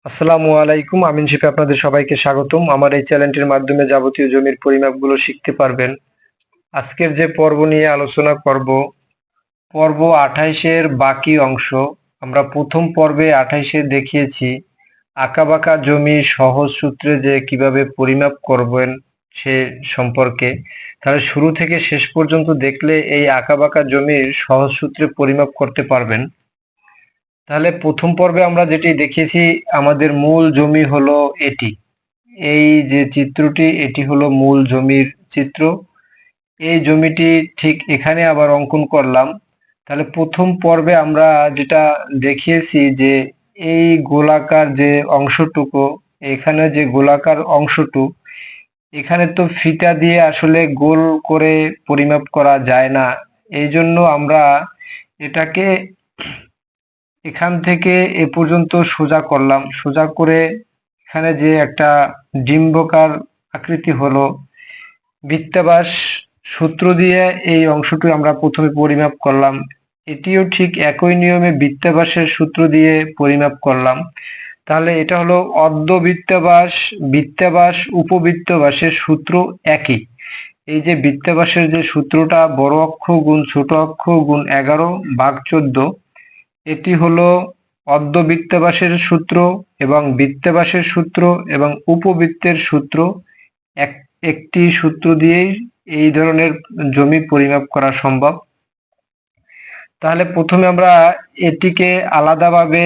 আসসালামু আলাইকুম। আমিন শিপে আপনাদের সবাইকে স্বাগতম। আমার এই চ্যানেলটির মাধ্যমে যাবতীয় জমির পরিমাপগুলো শিখতে পারবেন। আজকের যে পর্ব নিয়ে আলোচনা করব, পর্ব 28 এর বাকি অংশ। আমরা প্রথম পর্বে 28 এ দেখিয়েছি আঁকাবাঁকা জমি সহজ সূত্রে যে কিভাবে পরিমাপ করবেন সে সম্পর্কে। তাহলে শুরু থেকে শেষ পর্যন্ত দেখলে এই আঁকাবাঁকা জমির সহজ সূত্রে পরিমাপ করতে পারবেন। তাহলে প্রথম পর্বে আমরা যেটি দেখিয়েছি, আমাদের মূল জমি হলো এটি। এই যে চিত্রটি, এটি হলো মূল জমির চিত্র। এই জমিটি ঠিক এখানে আবার অঙ্কন করলাম। তাহলে প্রথম পর্বে আমরা যেটা দেখিয়েছি যে এই গোলাকার যে অংশটুকু, এখানে যে গোলাকার অংশটুকু, এখানে তো ফিতা দিয়ে আসলে গোল করে পরিমাপ করা যায় না। এই জন্য আমরা এটাকে এখান থেকে এ পর্যন্ত সোজা করলাম। সোজা করে এখানে যে একটা ডিম্বকার আকৃতি হলো, বৃত্তাবাস সূত্র দিয়ে এই অংশটি আমরা প্রথমে পরিমাপ করলাম। এটিও ঠিক একই নিয়মে বৃত্তাবাসের সূত্র দিয়ে পরিমাপ করলাম। তাহলে এটা হলো অর্ধবৃত্তাবাস, বৃত্তাবাস, উপবৃত্তাবাসের সূত্র একই। এই যে বৃত্তাবাসের যে সূত্রটা, বড় অক্ষ গুণ ছোট অক্ষ গুণ 11/14, এটি হলো অর্ধবৃত্তাবাসের সূত্র এবং বৃত্তাবাসের সূত্র এবং উপবৃত্তের সূত্র। একটি সূত্র দিয়েই এই ধরনের জমি পরিমাপ করা সম্ভব। তাহলে প্রথমে আমরা এটিকে আলাদাভাবে,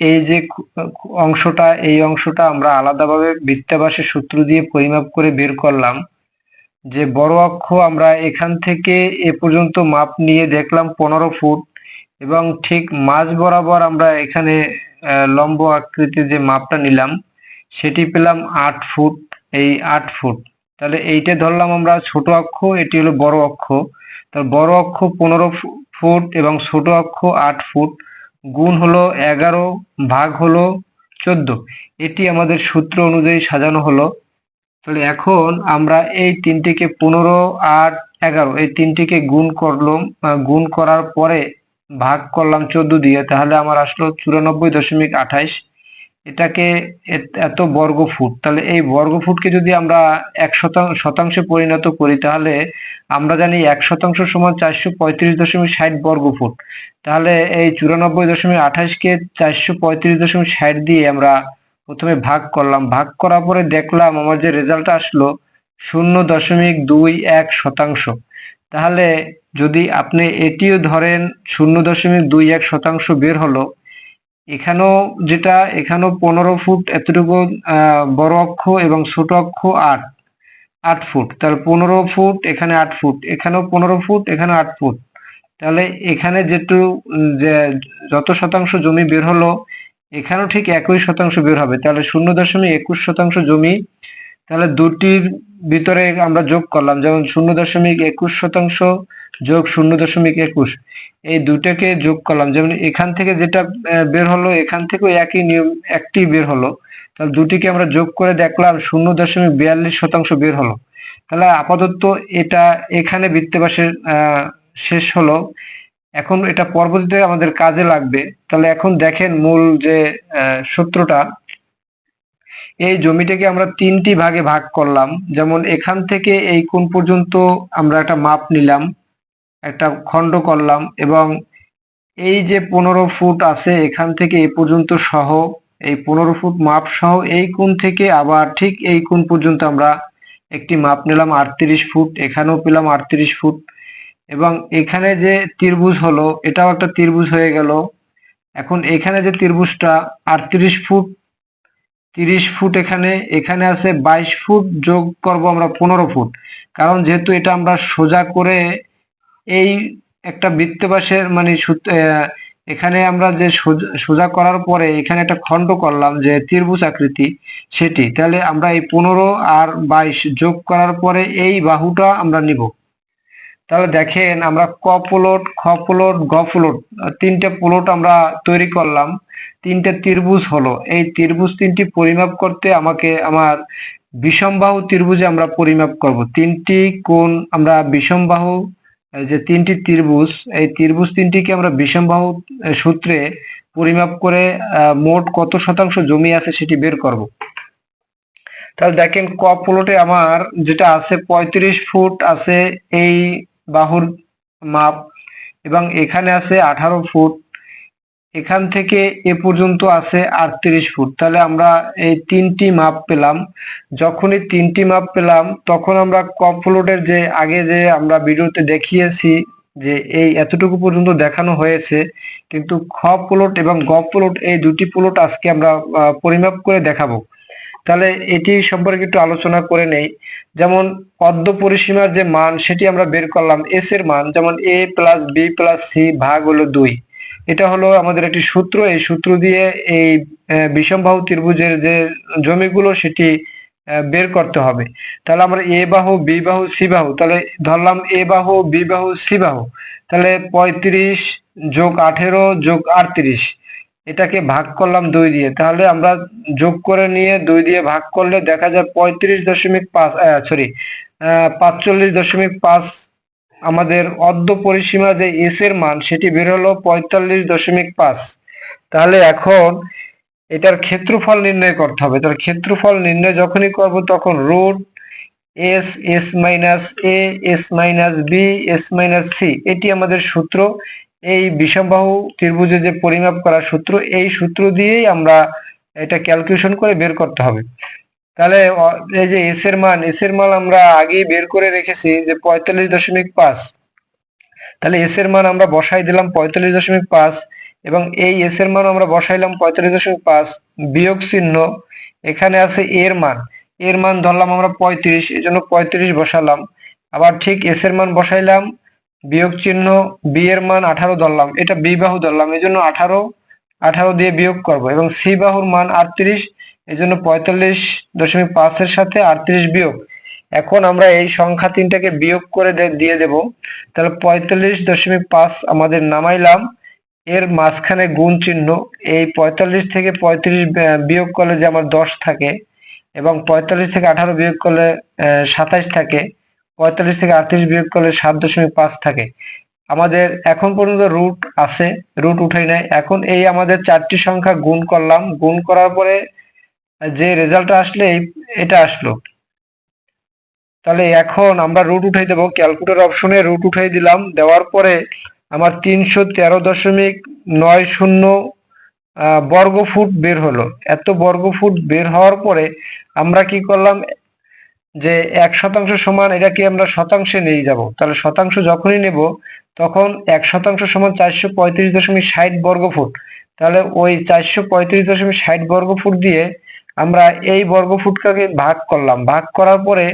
এই যে অংশটা, এই অংশটা আমরা আলাদাভাবে বৃত্তাবাসের সূত্র দিয়ে পরিমাপ করে বের করলাম। যে বড় অক্ষ আমরা এখান থেকে এ পর্যন্ত মাপ নিয়ে দেখলাম 15 ফুট, এবং ঠিক মাঝ বরাবর আমরা এখানে লম্ব আকৃতির যে মাপটা নিলাম সেটি পেলাম 8 ফুট। এই 8 ফুট, তাহলে এইটা ধরলাম আমরা ছোট অক্ষ, এটি হলো বড় অক্ষ। তাহলে বড় অক্ষ 15 ফুট এবং ছোট অক্ষ 8 ফুট, গুণ হলো 11 ভাগ হলো 14। এটি আমাদের সূত্র অনুযায়ী সাজানো হলো। তাহলে এখন আমরা এই তিনটিকে 15, 8, 11, এই তিনটিকে গুণ করলাম। গুণ করার পরে ভাগ করলাম 14 দিয়ে, তাহলে আমার আসলো 94.28। এটাকে এত বর্গ ফুট। তাহলে এই বর্গ ফুটকে যদি আমরা 1 শতাংশে পরিণত করি, তাহলে আমরা জানি 1 শতাংশ সমান 435.60 বর্গ ফুট। তাহলে এই 94.28কে 435.60 দিয়ে আমরা প্রথমে ভাগ করলাম। ভাগ করার পরে দেখলাম আমার যে রেজাল্ট আসলো 0.21 শতাংশ। তাহলে যদি আপনি এটিও ধরেন 0.21 শতাংশ বের হলো। এখানেও যেটা, এখানেও 15 ফুট এতটুকু বড় অক্ষ এবং ছোট অক্ষ 8 ফুট। তাহলে 15 ফুট, এখানে 8 ফুট, এখানেও 15 ফুট, এখানে 8 ফুট। তাহলে এখানে যে যত শতাংশ জমি বের হলো, এখানেও ঠিক একই শতাংশ বের হবে। তাহলে 0.21 শতাংশ জমি। তাহলে দুটির ভিতরে আমরা যোগ করলাম, যেমন 0.21 শতাংশ যোগ 0.21, এই দুটাকে যোগ করলাম। যেমন এখান থেকে যেটা বের হলো, এখান থেকেও একই নিয়ম একটি বের হলো। তাহলে দুটিকে আমরা যোগ করে দেখলাম 0.42 শতাংশ বের হলো। তাহলে আপাতত এটা এখানে বৃত্তাবাসের শেষ হলো। এখন এটা পরবর্তীতে আমাদের কাজে লাগবে। তাহলে এখন দেখেন মূল যে সূত্রটা, এই জমিটাকে আমরা তিনটি ভাগে ভাগ করলাম। যেমন এখান থেকে এই কোণ পর্যন্ত আমরা একটা মাপ নিলাম, একটা খণ্ড করলাম, এবং এই যে 15 ফুট আছে এখান থেকে এই পর্যন্ত সহ, এই 15 ফুট মাপ সহ এই কোণ থেকে আবার ঠিক এই কোণ পর্যন্ত আমরা একটি মাপ নিলাম 38 ফুট। এখানেও পেলাম 38 ফুট। এবং এখানে যে ত্রিভুজ হলো, এটাও একটা ত্রিভুজ হয়ে গেল। এখন এখানে যে ত্রিভুজটা 38 ফুট, 30 ফুট, এখানে এখানে আছে 22 ফুট, যোগ করব আমরা 15 ফুট। কারণ যেহেতু এটা আমরা সোজা করে এই একটা বৃত্তবাসের মানে এখানে আমরা যে সোজা করার পরে এখানে একটা খণ্ড করলাম যে ত্রিভুজ আকৃতি, সেটি। তাহলে আমরা এই 15 আর 22 যোগ করার পরে এই বাহুটা আমরা নিব। তাহলে দেখেন আমরা ক প্লট, খ প্লট, গ প্লট, তিনটে প্লট আমরা তৈরি করলাম। তিনটে ত্রিভুজ হলো। এই ত্রিভুজ তিনটি পরিমাপ করতে আমাকে আমার বিষমবাহু ত্রিভুজে আমরা পরিমাপ করব। তিনটি কোণ আমরা বিষমবাহু এই যে তিনটি ত্রিভুজ, এই ত্রিভুজ তিনটিকে আমরা বিষমবাহু সূত্রে পরিমাপ করে মোট কত শতাংশ জমি আছে সেটি বের করব। তাহলে দেখেন ক প্লটে আমার যেটা আছে 35 ফুট আছে এই বাহুর মাপ, এবং এখানে আছে 18 ফুট, এখান থেকে এ পর্যন্ত আছে 38 ফুট। তাহলে আমরা এই তিনটি মাপ পেলাম। যখনই তিনটি মাপ পেলাম তখন আমরা ক প্লটের যে আগে যে আমরা ভিডিওতে দেখিয়েছি যে এই এতটুকু পর্যন্ত দেখানো হয়েছে, কিন্তু খ প্লট এবং গ প্লট এই দুটি প্লট আজকে আমরা পরিমাপ করে দেখাবো। তাহলে এটি সম্পর্কে একটু আলোচনা করে নেই। যেমন অর্ধ পরিসীমার যে মান সেটি আমরা বের করলাম, এস এর মান যেমন a plus B plus C ভাগ হলো 2। এটা হলো আমাদের একটি সূত্র। এই সূত্র দিয়ে এই বিষমবাহু ত্রিভুজের যে জমিগুলো সেটি বের করতে হবে। তাহলে আমরা এ বাহু, বি বাহু, সি বাহু, তাহলে ধরলাম এ বাহু, বি বাহু, সি বাহু, তাহলে 35 যোগ 18 যোগ 38, এটাকে ভাগ করলাম 2 দিয়ে। তাহলে আমরা যোগ করে নিয়ে 2 দিয়ে ভাগ করলে দেখা যায় 45.5 আমাদের অর্ধ পরিসীমা যে এস এর মান সেটি বের হলো 45.5। তাহলে এখন এটার ক্ষেত্রফল নির্ণয় করতে হবে। তাহলে ক্ষেত্রফল নির্ণয় যখনই করব তখন root S, S minus A, S minus B, S minus C, এটি আমাদের সূত্র। এই বিষমবাহু ত্রিভুজে যে পরিমাপ করার সূত্র, এই সূত্র দিয়েই আমরা এটা ক্যালকুলেশন করে বের করতে হবে। তাহলে এই যে এস এর মান আমরা আগেই বের করে রেখেছি যে 45.5। তাহলে এস এর মান আমরা বসাই দিলাম 45.5, এবং এই এস এর মান আমরা বসাইলাম 45.5, বিয়োগ চিহ্ন, এখানে আছে এর মান ধরলাম আমরা 35, এই জন্য 35 বসালাম। আবার ঠিক এস এর মান বসাইলাম, বিয়োগ চিহ্ন, বি এর মান 18 ধরলাম, এটা বি বাহু ধরলাম, এই জন্য 18 দিয়ে বিয়োগ করব, এবং সি বাহুর মান 38, এই জন্য 45.5 এর সাথে 38 বিয়োগ। এখন আমরা এই সংখ্যা তিনটাকে বিয়োগ করে দিয়ে দেব। তাহলে 45.5 আমাদের নামাইলাম, এর মাঝখানে গুণ চিহ্ন, এই 45 থেকে 35 বিয়োগ করলে যে আমার 10 থাকে, এবং 45 থেকে 18 বিয়োগ করলে 27 থাকে, 45 থেকে 38 বিয়োগ করলে 7.5 থাকে। আমাদের এখন পর্যন্ত রুট আছে, রুট উঠাই নাই। এখন এই আমাদের চারটি সংখ্যা গুণ করলাম, গুণ করার পরে যে রেজাল্টটা আসলে এটা আসলো। তাহলে এখন আমরা রুট উঠাই দেবো, ক্যালকুলেটর অপশনে রুট উঠাই দিলাম, দেওয়ার পরে আমার 313.90 বর্গ ফুট বের হলো। এত বর্গ ফুট বের হওয়ার পরে আমরা কি করলাম, যে 1% সমান এটাকে আমরা শতাংশে নিয়ে যাব। তাহলে শতাংশ যখনই নেব তখন 1% সমান 435.60 বর্গ ফুট। তাহলে ওই 435.60 বর্গ ফুট দিয়ে আমরা এই বর্গ ফুটটাকে ভাগ করলাম, ভাগ করার পরে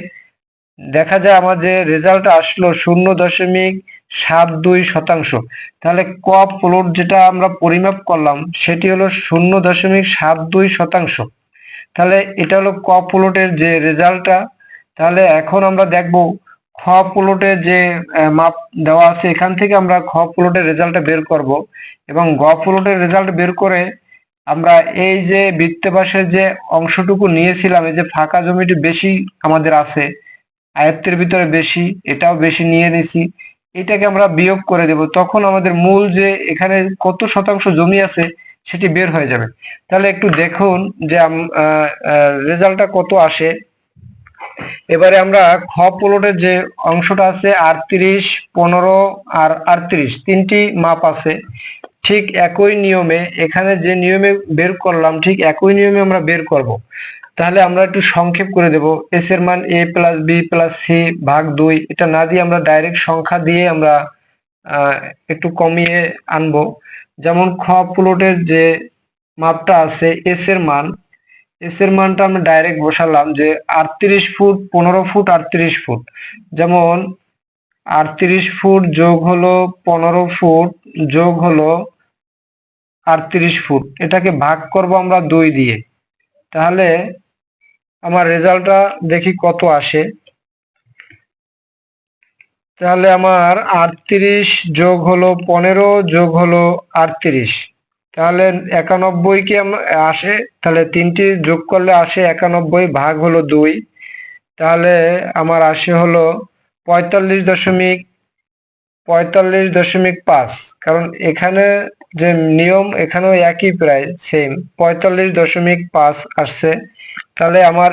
দেখা যায় আমার যে রেজাল্ট আসলো 0.72 শতাংশ। তাহলে ক প্লট যেটা আমরা পরিমাপ করলাম সেটি হলো 0.72 শতাংশ। তাহলে এটা হলো ক প্লটের যে রেজাল্টটা। তাহলে এখন আমরা দেখব খ প্লটের যে মাপ দেওয়া আছে, এখান থেকে আমরা খ প্লটের রেজাল্টটা বের করব, এবং গ প্লটের রেজাল্ট বের করে আমরা এই যে বৃত্ত পাশের যে অংশটুকু নিয়েছিলাম, এই যে ফাঁকা জমিটি বেশি আমাদের আছে, আয়ত্তের ভিতরে বেশি, এটাও বেশি নিয়ে নিছি, এটাকে আমরা বিয়োগ করে দেব। তখন আমাদের মূল যে এখানে কত শতাংশ জমি আছে সেটি বের হয়ে যাবে। তাহলে একটু দেখুন যে রেজাল্টটা কত আসে। এবারে আমরা খ প্লটের যে অংশটা আছে 38, 15 আর 38, তিনটি মাপ আছে। ঠিক একই নিয়মে এখানে যে নিয়মে বের করলাম ঠিক একই নিয়মে আমরা বের করব। তাহলে আমরা একটু সংক্ষেপ করে দেব। এস এর মান a plus B plus C ভাগ 2, এটা না দিয়ে আমরা ডাইরেক্ট সংখ্যা দিয়ে আমরা একটু কমিয়ে আনবো। যেমন খ প্লটের যে মাপটা আছে এস এর মানটা আমরা ডাইরেক্ট বসালাম যে 38 ফুট, 15 ফুট, 38 ফুট। যেমন 38 ফুট যোগ হলো 15 ফুট যোগ হলো 38 ফুট, এটাকে ভাগ করব আমরা 2 দিয়ে। তাহলে আমার রেজাল্টটা দেখি কত আসে। তাহলে আমার 38 যোগ হলো 15 যোগ হলো 38, তাহলে 91 কি আসে। তাহলে তিনটি যোগ করলে আসে 91, ভাগ হলো 2, তাহলে আমার আসে হলো 45.5 45.5, কারণ এখানে যে নিয়ম এখানেও একই, প্রায় সেম 45.5 আসছে। তাহলে আমার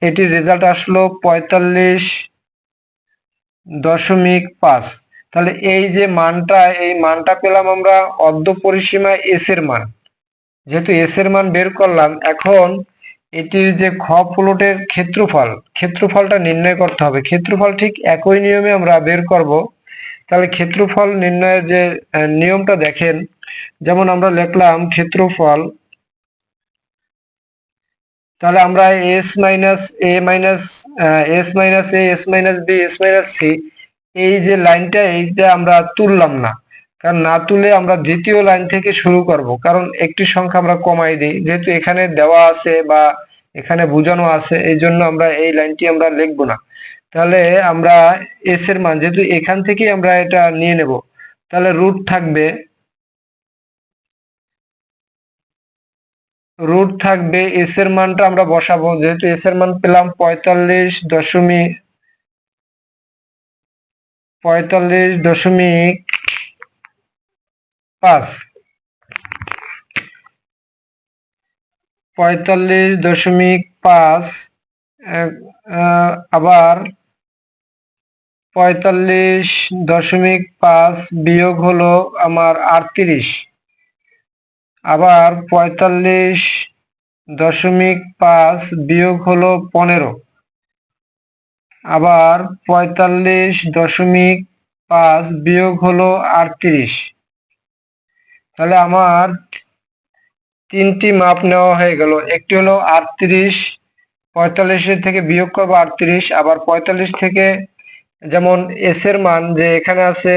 এটির রেজাল্ট আসলো 45.5। তাহলে এই যে মানটা, এই মানটা পেলাম আমরা অর্ধ পরিসীমা এস এর মান। যেহেতু এস এর মান বের করলাম, এখন এটির যে খ প্লটের ক্ষেত্রফলটা নির্ণয় করতে হবে। ক্ষেত্রফল ঠিক একই নিয়মে আমরা বের করব। তাহলে ক্ষেত্রফল নির্ণয়ের যে নিয়মটা দেখেন, যেমন আমরা লিখলাম ক্ষেত্রফল, তাহলে আমরা S minus A minus S minus A, S minus B, S minus C, এই যে লাইনটা, এইটা আমরা তুললাম না। কারণ না তুলে আমরা দ্বিতীয় লাইন থেকে শুরু করব, কারণ একটি সংখ্যা আমরা কমাই দিই, যেহেতু এখানে দেওয়া আছে বা এখানে বোঝানো আছে, এই জন্য আমরা এই লাইনটি আমরা লিখবো না। তাহলে আমরা এস এর মান, যেহেতু এখান থেকেই আমরা এটা নিয়ে নেব, তাহলে রুট থাকবে এস এর মানটা আমরা বসাবো। যেহেতু এস এর মান পেলাম 45.5, 45.5, আবার 45.5 বিয়োগ হলো আমার 38, আবার 45.5 বিয়োগ হলো 15, আবার 45.5 বিয়োগ হলো 38। তাহলে আমার তিনটি মাপ নেওয়া হয়ে গেল। একটি হলো 38, 45 থেকে বিয়োগ করবো 38, আবার 45 থেকে, যেমন এস এর মান যে এখানে আছে,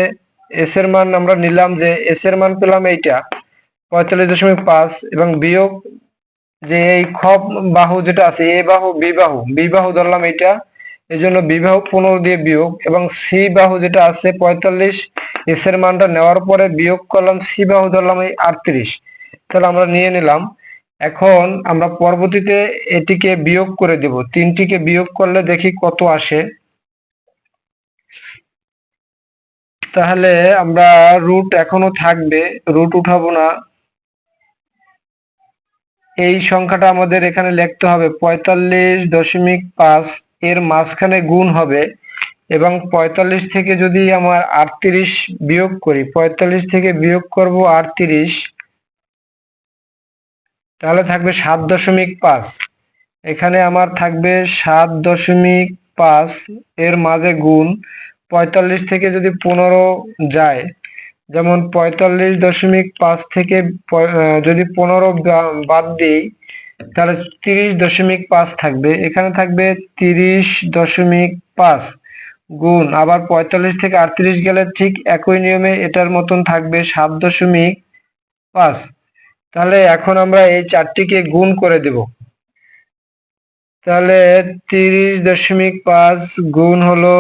এস এর মান আমরা নিলাম, যে এস এর মান পেলাম এইটা 45.5, এবং বিয়োগ যে এই খ বাহু যেটা আছে, এ বাহু বি বাহু ধরলাম এইটা, এই জন্য বি বাহু 15 দিয়ে বিয়োগ, এবং সি বাহু যেটা আছে 45, এস এর মানটা নেওয়ার পরে বিয়োগ করলাম, সি বাহু ধরলাম এই 38। তাহলে আমরা নিয়ে নিলাম। এখন আমরা পরবর্তীতে এটিকে বিয়োগ করে দেব, তিনটিকে বিয়োগ করলে দেখি কত আসে। তাহলে আমরা রুট এখনো থাকবে, রুট উঠাবো না। এই সংখ্যাটা আমাদের এখানে লিখতে হবে 45.5, এর মাঝখানে গুণ হবে, এবং 45 থেকে যদি আমার 38 বিয়োগ করি, 45 থেকে বিয়োগ করব 38, তাহলে থাকবে 7.5। এখানে আমার থাকবে 7.5, এর মাঝে গুণ 45 থেকে যদি 15 যায়, যেমন 45.5 থেকে যদি 15 বাদ দিই, তাহলে 30.5 থাকবে। এখানে থাকবে 30.5 গুণ, আবার 45 থেকে 38 গেলে ঠিক একই নিয়মে এটার মতন থাকবে 7.5। তাহলে এখন আমরা এই চারটিকে গুণ করে দেব। তাহলে 30.5 গুণ হলো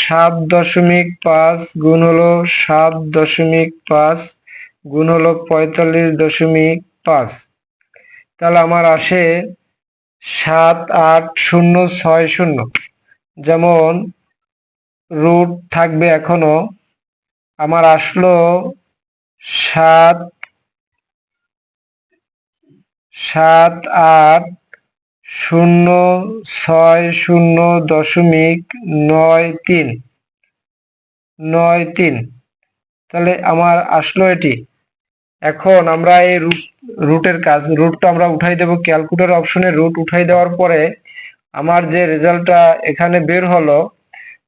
7.5 গুণ হলো 7.5 গুণ হলো 45.5। তাহলে আমার আসে 78060। যেমন রুট থাকবে এখনো, আমার আসলো 78060.93। তাহলে আমার আসলো এটি। এখন আমরা এই রুটের কাজ, রুটটা আমরা উঠাই দেব। ক্যালকুলেটর অপশনে রুট উঠাই দেওয়ার পরে আমার যে রেজাল্টটা এখানে বের হলো,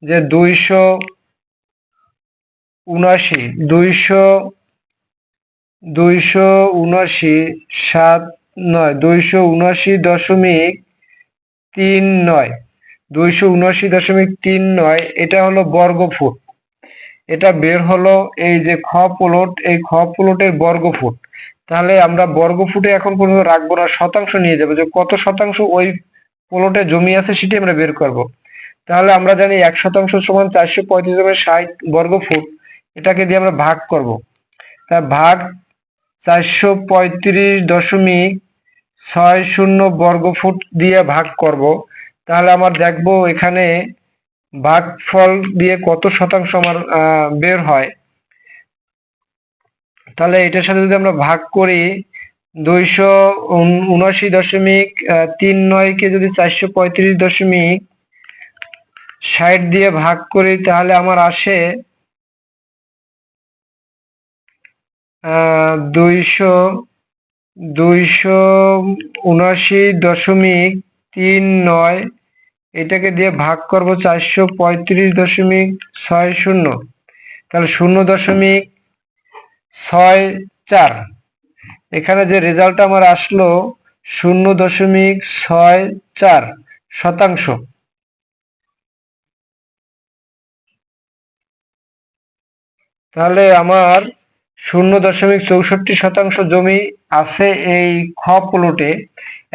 যে 279.39, এটা হলো বর্গফুট। এটা বের হলো এই যে খ প্লট, এই খ প্লটের বর্গফুট। তাহলে আমরা বর্গফুটে এখন পর্যন্ত রাখবো না, শতাংশ নিয়ে যাবো, যে কত শতাংশ ওই প্লটে জমি আছে সেটি আমরা বের করব। তাহলে আমরা জানি 1% সমান 435.60 বর্গফুট, এটাকে দিয়ে আমরা ভাগ করব। তা ভাগ 435.60 বর্গফুট দিয়ে ভাগ করব। তাহলে আমার দেখবো এখানে ভাগফল দিয়ে কত শতাংশ আমার বের হয়, তাহলে এটার সাথে যদি আমরা ভাগ করি 279.39 কে যদি 435.60 দিয়ে ভাগ করি, তাহলে আমার আসে 279.39, এটাকে দিয়ে ভাগ করব 435.60, তাহলে 0.64। এখানে যে রেজাল্ট আমার আসলো 0.64 শতাংশ। তাহলে আমার 0.64 শতাংশ জমি আছে এই খ প্লটে।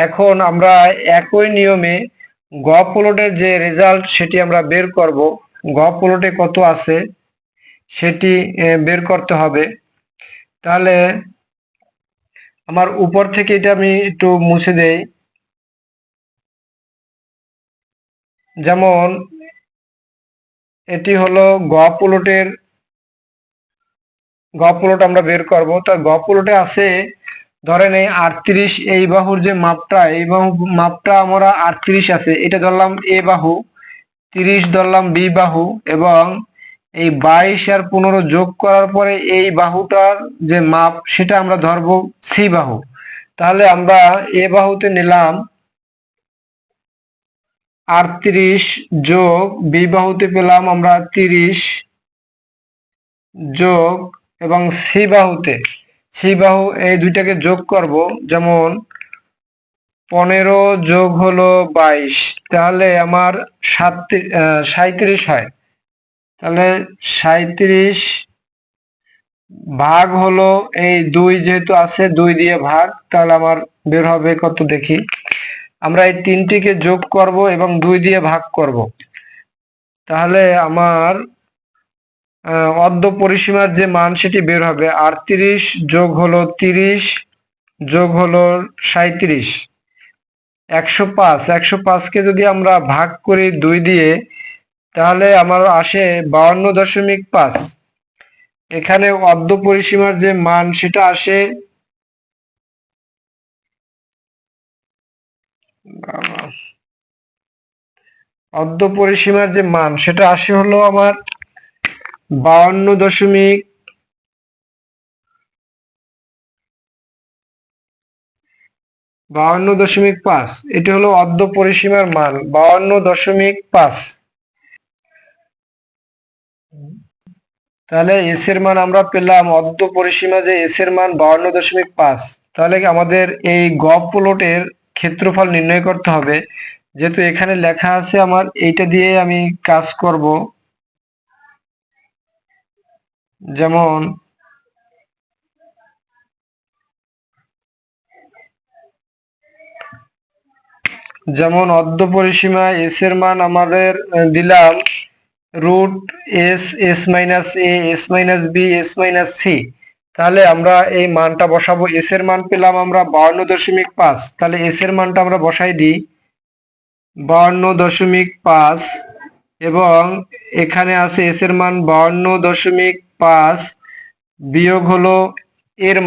এখন আমরা একই নিয়মে গ প্লটের যে রেজাল্ট সেটি আমরা বের করব। গ প্লটে কত আছে সেটি বের করতে হবে। তাহলে আমার উপর থেকে এটা আমি একটু মুছে দেই। যেমন এটি হলো গ প্লটের গ প্লট আমরা বের করব। তা গ প্লটে আছে ধরেন এই 38, এই বাহুর যে মাপটা, এই মাপটা আমরা 38 আছে, এটা ধরলাম এ বাহু, 30 ধরলাম বি বাহু, এবং এই 22 আর 15 যোগ করার পরে এই বাহুটার যে মাপ সেটা আমরা ধরবো সি বাহু। তাহলে আমরা এ বাহুতে নিলাম 38 যোগ বি বাহুতে পেলাম আমরা 30 যোগ, এবং সি বাহু এই দুইটাকে যোগ করব। যেমন 15 যোগ হলো 22, তাহলে আমার 37 হয়। তাহলে 37 ভাগ হলো এই 2, যেহেতু আছে 2 দিয়ে ভাগ, তাহলে আমার বের হবে কত দেখি। আমরা এই তিনটিকে যোগ করব এবং 2 দিয়ে ভাগ করব। তাহলে আমার অর্ধ পরিসীমার যে মান সেটি বের হবে 38 যোগ হলো 30 যোগ হলো 37, 105। 105কে যদি আমরা ভাগ করি 2 দিয়ে, তাহলে আমার আসে 52.5। এখানে অর্ধ পরিসীমার যে মান সেটা আসে অর্ধ পরিসীমার যে মান সেটা আসে হলো আমার 52.5। এটি হলো অর্ধ পরিসীমার মান 52.5। তাহলে এস এর মান আমরা পেলাম, অর্ধ পরিসীমা যে এস এর মান 52.5। তাহলে আমাদের এই গ প্লটের ক্ষেত্রফল নির্ণয় করতে হবে। যেহেতু এখানে লেখা আছে আমার, এইটা দিয়ে আমি কাজ করব। যেমন অর্ধ পরিসীমা এস এর মান আমাদের দিলাম root S, S minus A, S minus B, S minus C. তাহলে আমরা এই মানটা বসাবো। এস এর মান পেলাম আমরা 52.5। তাহলে এস এর মানটা আমরা বসাই দিই 52.5, এবং এখানে আছে এস এর মান 52.5 বিয়োগ হলো এর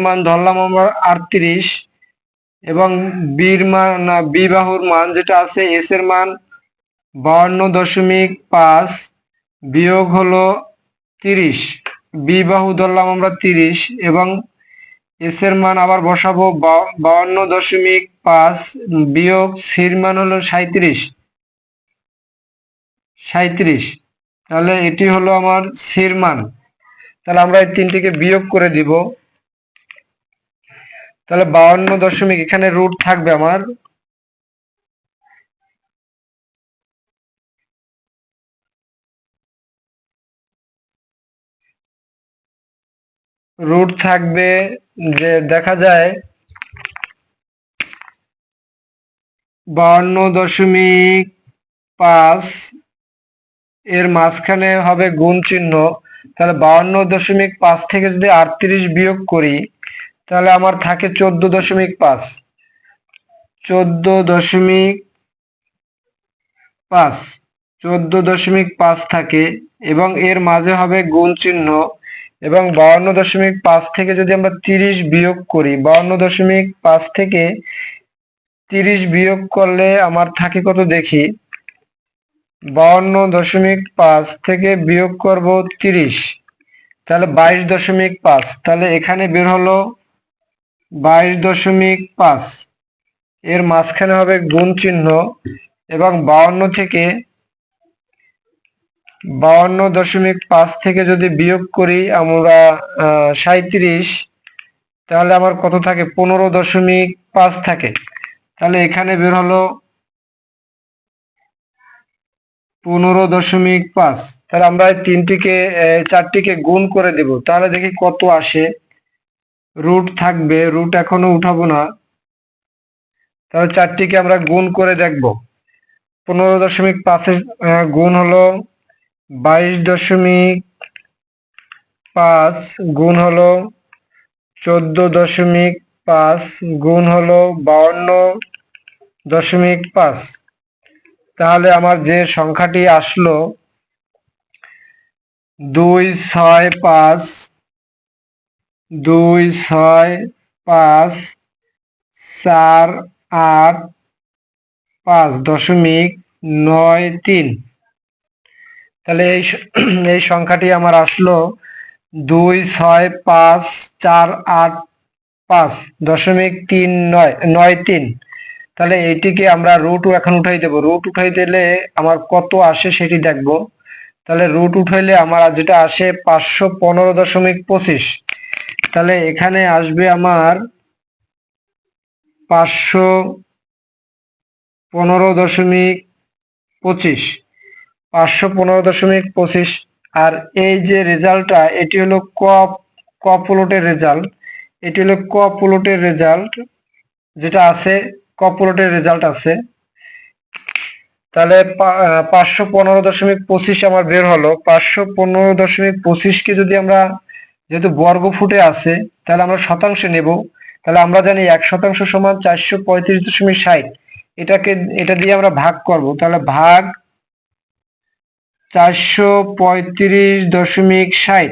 মান ধরলাম আমরা 38, এবং বির মান বি বাহুর মান যেটা আছে এস এর মান 52.5 বিয়োগ হলো 30, বি বাহু ধরলাম আমরা 30, এবং এস এর মান আবার বসাবো 52.5 বিয়োগ সির মান হলো 37। তাহলে এটি হলো আমার সির মান। তাহলে আমরা এই তিনটিকে বিয়োগ করে দিব। তাহলে 52 এখানে রুট থাকবে আমার, রুট থাকবে যে দেখা যায় 52.5 এর মাঝখানে হবে গুণ চিহ্ন। তাহলে 52.5 থেকে যদি 38 বিয়োগ করি, তাহলে আমার থাকে 14.5। 14.5 14.5 থাকে এবং এর মাঝে হবে গুণ চিহ্ন, এবং 52.5 থেকে যদি আমরা 30 বিয়োগ করি, 52.5 থেকে 30 বিয়োগ করলে আমার থাকে কত দেখি। 52.5 থেকে বিয়োগ করব 30, তাহলে 22.5। তাহলে এখানে বের হলো 22.5। এর মাঝখানে হবে গুণ চিহ্ন, এবং 52.5 থেকে যদি বিয়োগ করি আমরা 37, তাহলে আমার কত থাকে 15.5 থাকে। তাহলে এখানে বের হলো 15.5। তাহলে আমরা চারটিকে গুণ করে দেব, তাহলে দেখি কত আসে। রুট থাকবে, রুট এখনো উঠাবো না, তাহলে চারটিকে আমরা গুণ করে দেখব। 15.5 গুণ হলো 22.5, গুণ হলো 14.5, গুণ হলো 52.5। তাহলে আমার যে সংখ্যাটি আসলো 265 485.93। তাহলে এই সংখ্যাটি আমার আসলো 265,485.93। তাহলে এইটিকে আমরা রুট এখন উঠাই দেব। রুট উঠাই দিলে আমার কত আসে সেটি দেখব। তাহলে রুট উঠাইলে আমার যেটা আসে 515.25। তাহলে এখানে আসবে আমার 515.25, 515.25। আর এই যে রেজাল্টটা, এটি হলো ক প্লটের রেজাল্ট। এটি হলো ক প্লটের রেজাল্ট, যেটা আছে ক প্লটের রেজাল্ট আছে। তাহলে 515.25 আমার বের হলো। 515.25কে যদি আমরা, যেহেতু বর্গ ফুটে আছে, তাহলে আমরা শতাংশে নেব। তাহলে আমরা জানি 1% সমান 435.60। এটা দিয়ে আমরা ভাগ করব। তাহলে ভাগ 435.60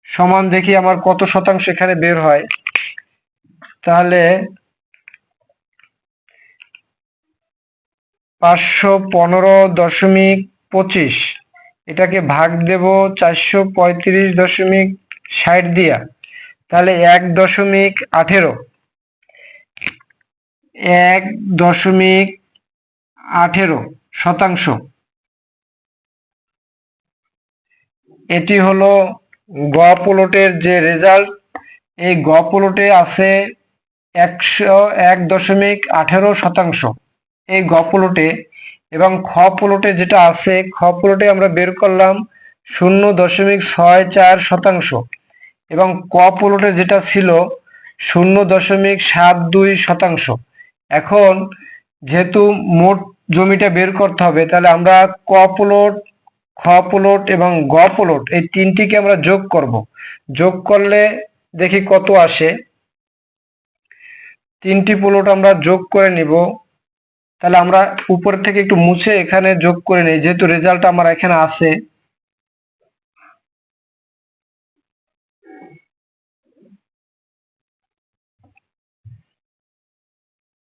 সমান দেখি আমার কত শতাংশ এখানে বের হয়। তাহলে 515.25, এটাকে ভাগ দেব 435.60 দিয়া। তাহলে 1.18, 1.18 শতাংশ। এটি হলো গ প্লটের যে রেজাল্ট। এই গ প্লটে আছে 1.18 শতাংশ এই গ প্লটে। এবং খ প্লটে যেটা আছে, খ প্লটে আমরা বের করলাম 0.64 শতাংশ, এবং ক প্লটে যেটা ছিল 0.72 শতাংশ। এখন যেহেতু মোট জমিটা বের করতে হবে, তাহলে আমরা ক প্লট, খ প্লট এবং গ প্লট এই তিনটিকে আমরা যোগ করব। যোগ করলে দেখি কত আসে। তিনটি প্লট আমরা যোগ করে নিব। তাহলে আমরা উপর থেকে একটু মুছে এখানে যোগ করে নিই, যেহেতু রেজাল্ট আমার এখানে আছে।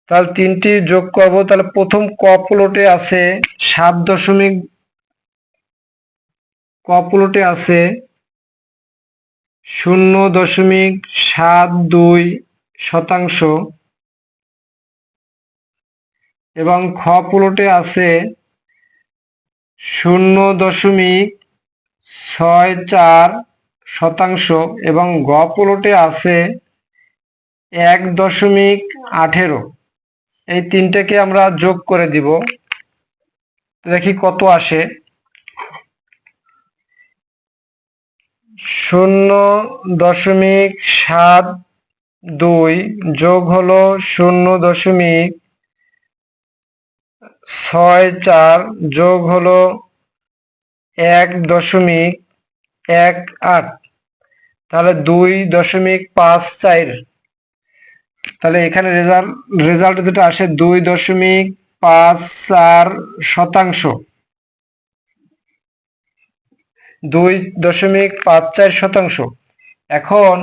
তাহলে তিনটি যোগ করব। তাহলে প্রথম ক প্লটে আছে 0.72 শতাংশ, এবং খ প্লটে আছে 0.64 শতাংশ, এবং গ প্লটে আছে 1.18। এই তিনটাকে আমরা যোগ করে দিব, দেখি কত আসে। 0.72 যোগ হলো 0.64 যোগ হলো 1.18, তাহলে 2.54। তাহলে এখানে রেজাল্ট যেটা আসে 2.54 শতাংশ। 2.54 শতাংশ। এখন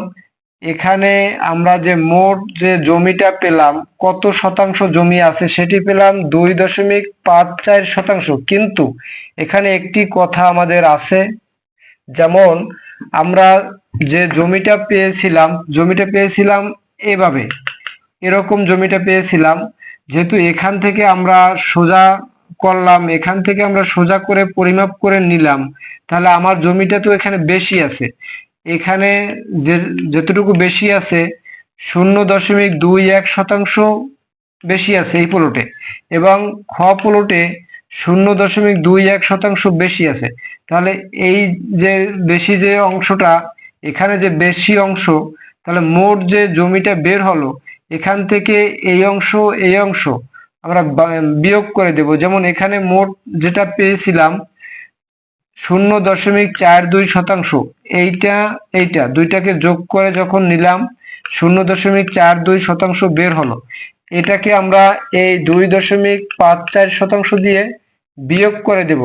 এখানে আমরা যে মোট যে জমিটা পেলাম, কত শতাংশ জমি আছে সেটি পেলাম 2.54 শতাংশ। কিন্তু এখানে একটি কথা আমাদের আছে, যেমন আমরা যে জমিটা পেয়েছিলাম এভাবে, এরকম জমিটা পেয়েছিলাম। যেহেতু এখান থেকে আমরা সোজা করলাম, এখান থেকে আমরা সোজা করে পরিমাপ করে নিলাম, তাহলে আমার জমিটা তো এখানে বেশি আছে। এখানে যেতটুকু বেশি আছে 0.21 শতাংশ বেশি আছে এই প্লটে, এবং খ প্লটে 0.21 শতাংশ বেশি আছে। তাহলে এই যে বেশি যে অংশটা, এখানে যে বেশি অংশ, তাহলে মোট যে জমিটা বের হলো এখান থেকে এই অংশ আমরা বিয়োগ করে দেব। যেমন এখানে মোট যেটা পেয়েছিলাম 0.42 শতাংশ, এইটা দুইটাকে যোগ করে যখন নিলাম 0.42 শতাংশ বের হলো। এটাকে আমরা এই 2.54 শতাংশ দিয়ে বিয়োগ করে দেব,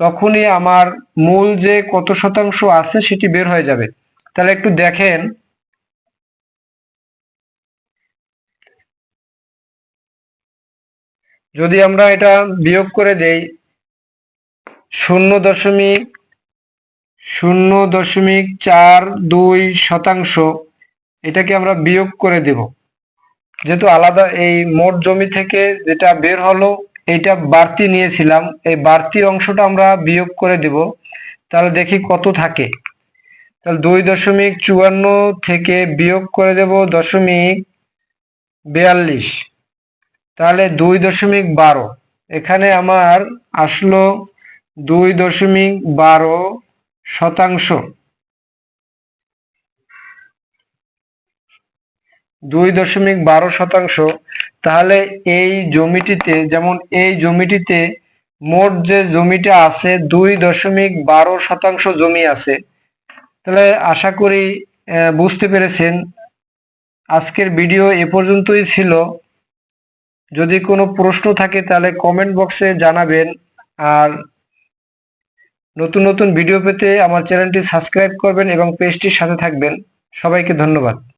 তখনই আমার মূল যে কত শতাংশ আছে সেটি বের হয়ে যাবে। তাহলে একটু দেখেন, যদি আমরা এটা বিয়োগ করে দেই 0.42 শতাংশ, এটাকে আমরা বিয়োগ করে দেব। যেহেতু আলাদা এই মোট জমি থেকে যেটা বের হলো এটা বাড়তি নিয়েছিলাম, এই বাড়তি অংশটা আমরা বিয়োগ করে দেব। তাহলে দেখি কত থাকে। তাহলে 2.54 থেকে বিয়োগ করে দেব 0.42, তাহলে 2.12। এখানে আমার আসলো 2.12 শতাংশ। 2.12 শতাংশ। তাহলে এই জমিটিতে, যেমন এই জমিটিতে মোট যে জমিটা আছে 2.12 শতাংশ জমি আছে। তাহলে আশা করি বুঝতে পেরেছেন। আজকের ভিডিও এ পর্যন্তই ছিল। যদি কোনো প্রশ্ন থাকে তাহলে কমেন্ট বক্সে জানাবেন। আর নতুন নতুন ভিডিও পেতে আমার চ্যানেলটি সাবস্ক্রাইব করবেন এবং পেজটির সাথে থাকবেন। সবাইকে ধন্যবাদ।